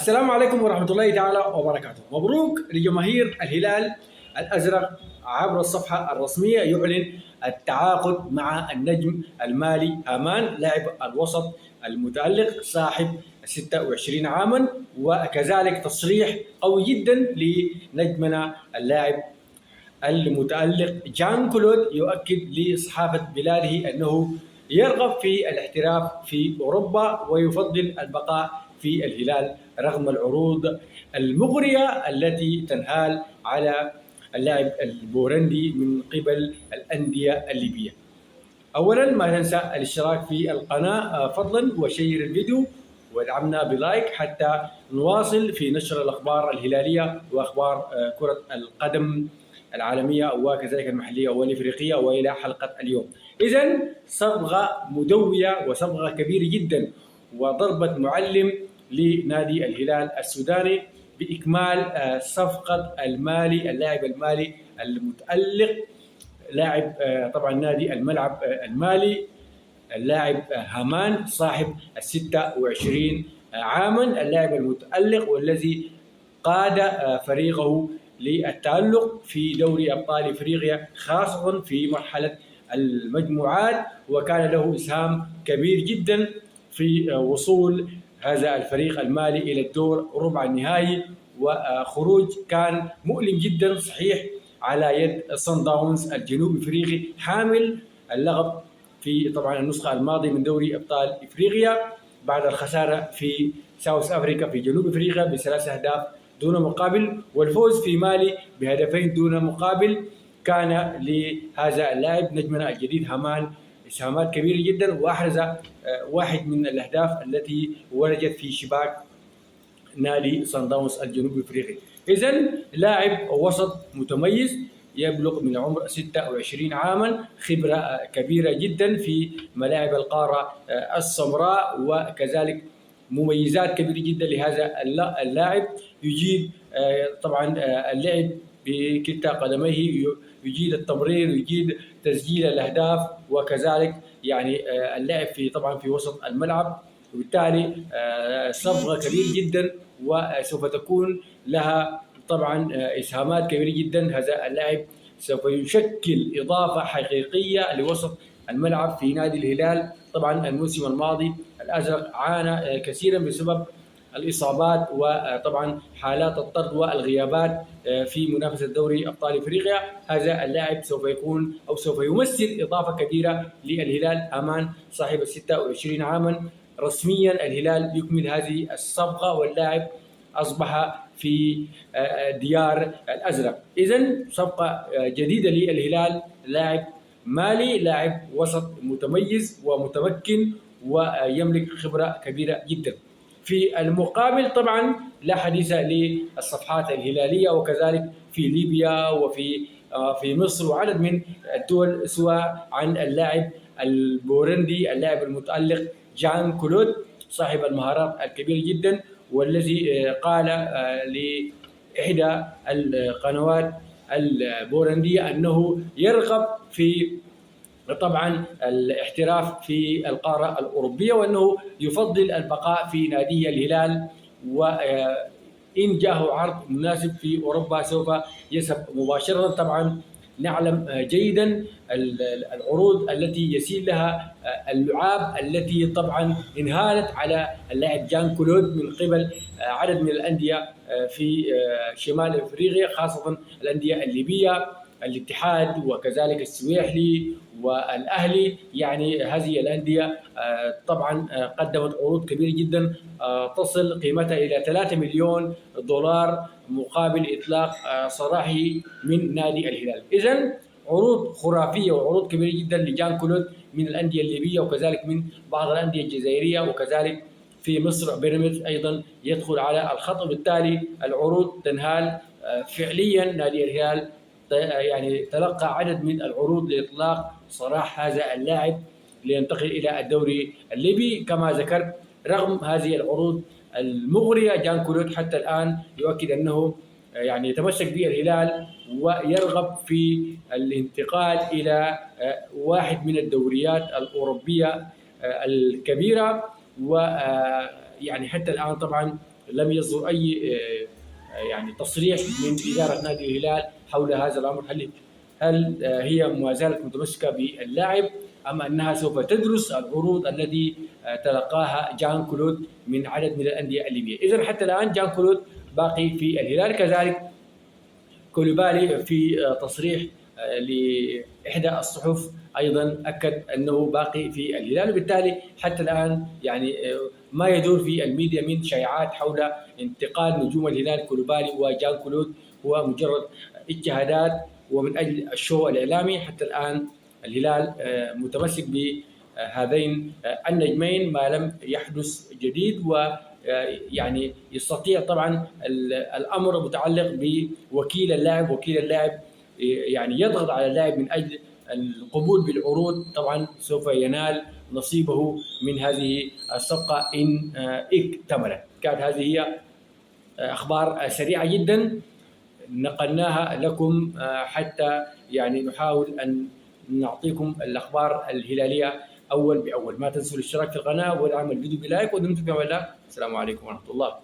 السلام عليكم ورحمة الله تعالى وبركاته. مبروك لجماهير الهلال الأزرق. عبر الصفحة الرسمية يعلن التعاقد مع النجم المالي هامان لاعب الوسط المتألق صاحب 26 عاما، وكذلك تصريح قوي جدا لنجمنا اللاعب المتألق جان كلود يؤكد لصحافة بلاده أنه يرغب في الاحتراف في أوروبا ويفضل البقاء في الهلال رغم العروض المغرية التي تنهال على اللاعب البورندي من قبل الأندية الليبية. أولا ما تنسى الاشتراك في القناة فضلا وشير الفيديو وادعمنا بلايك حتى نواصل في نشر الأخبار الهلالية وأخبار كرة القدم العالمية وكذلك المحلية والإفريقية. وإلى حلقة اليوم. إذن صبغة مدوية وصبغة كبيرة جدا وضربة معلم لنادي الهلال السوداني بإكمال صفقة اللاعب المالي المتألق لاعب طبعا نادي الملعب المالي اللاعب هامان صاحب 26 عاما، اللاعب المتألق والذي قاد فريقه للتألق في دوري أبطال إفريقيا خاصة في مرحلة المجموعات، وكان له إسهام كبير جدا في وصول هذا الفريق المالي إلى الدور ربع النهائي، وخروج كان مؤلم جدا صحيح على يد صن داونز الجنوب افريقي حامل اللقب في طبعا النسخه الماضيه من دوري ابطال افريقيا بعد الخساره في ساوث افريقيا في جنوب افريقيا بثلاث اهداف دون مقابل، والفوز في مالي بهدفين دون مقابل. كان لهذا اللاعب نجمنا الجديد هامان اسهامات كبيره جدا، واحرز واحد من الاهداف التي ولجت في شباك نادي صن داونز الجنوب افريقي. اذا لاعب وسط متميز يبلغ من العمر 26 عاما، خبره كبيره جدا في ملاعب القاره السمراء، وكذلك مميزات كبيره جدا لهذا اللاعب. يجيد طبعا اللعب بكلتا قدميه، يجيد التمرير، يجيد تسجيل الاهداف، وكذلك يعني اللعب في طبعا في وسط الملعب، وبالتالي صبغه كبيره جدا وسوف تكون لها طبعا اسهامات كبيره جدا. هذا اللاعب سوف يشكل اضافه حقيقيه لوسط الملعب في نادي الهلال. طبعا الموسم الماضي الازرق عانى كثيرا بسبب الاصابات وطبعا حالات الطرد والغيابات في منافسه دوري ابطال افريقيا. هذا اللاعب سوف يكون او سوف يمثل اضافه كبيره للهلال هامان صاحب 26 عاما. رسميا الهلال يكمل هذه الصفقه واللاعب اصبح في ديار الازرق. اذا صفقه جديده للهلال، لاعب مالي، لاعب وسط متميز ومتمكن ويملك خبره كبيره جدا. في المقابل طبعا لا حديث للصفحات الهلاليه وكذلك في ليبيا وفي مصر وعدد من الدول سواء عن اللاعب البورندي اللاعب المتألق جان كلود صاحب المهارات الكبيرة جدا، والذي قال لإحدى القنوات البورندية أنه يرغب في طبعا الاحتراف في القارة الأوروبية، وأنه يفضل البقاء في نادي الهلال، وإن جاءه عرض مناسب في أوروبا سوف يذهب مباشرة. طبعا نعلم جيدا العروض التي يسيل لها اللعاب التي طبعا انهالت على اللاعب جان كلود من قبل عدد من الأندية في شمال افريقيا، خاصة الأندية الليبية، الاتحاد وكذلك السويحلي والأهلي. يعني هذه الأندية طبعا قدمت عروض كبيرة جدا تصل قيمتها إلى 3 مليون دولار مقابل إطلاق سراحه من نادي الهلال. إذن عروض خرافية وعروض كبيرة جدا لجان كلود من الأندية الليبية وكذلك من بعض الأندية الجزائرية، وكذلك في مصر بيراميدز أيضا يدخل على الخط. وبالتالي العروض تنهال فعليا. نادي الهلال يعني تلقى عدد من العروض لإطلاق سراح هذا اللاعب لينتقل إلى الدوري الليبي. كما ذكرت رغم هذه العروض المغرية جان كلود حتى الآن يؤكد أنه يعني يتمسك به الهلال ويرغب في الانتقال إلى واحد من الدوريات الأوروبية الكبيرة. ويعني حتى الآن طبعا لم يصدر أي يعني تصريح من إدارة نادي الهلال حول هذا الأمر. هل هي ما زالت متمسكة باللاعب أم أنها سوف تدرس العروض التي تلقاها جان كلود من عدد من الأندية الليبية؟ إذن حتى الآن جان كلود باقي في الهلال. كذلك كوليبالي في تصريح لإحدى الصحف أيضا أكد أنه باقي في الهلال، وبالتالي حتى الآن يعني ما يدور في الميديا من شائعات حول انتقال نجوم الهلال كوليبالي وجان كلود هو مجرد اجتهادات ومن أجل الشو الإعلامي. حتى الآن الهلال متمسك بهذين النجمين ما لم يحدث جديد، يعني يستطيع طبعا الأمر متعلق بوكيل اللاعب. وكيل اللاعب يعني يضغط على اللاعب من أجل القبول بالعروض، طبعا سوف ينال نصيبه من هذه الصفقة إن اكتملت. كانت هذه هي أخبار سريعة جدا نقلناها لكم حتى يعني نحاول أن نعطيكم الأخبار الهلالية أول بأول. ما تنسوا الاشتراك في القناة ودعم الفيديو بلايك ودمتم في أمان الله. السلام عليكم ورحمة الله.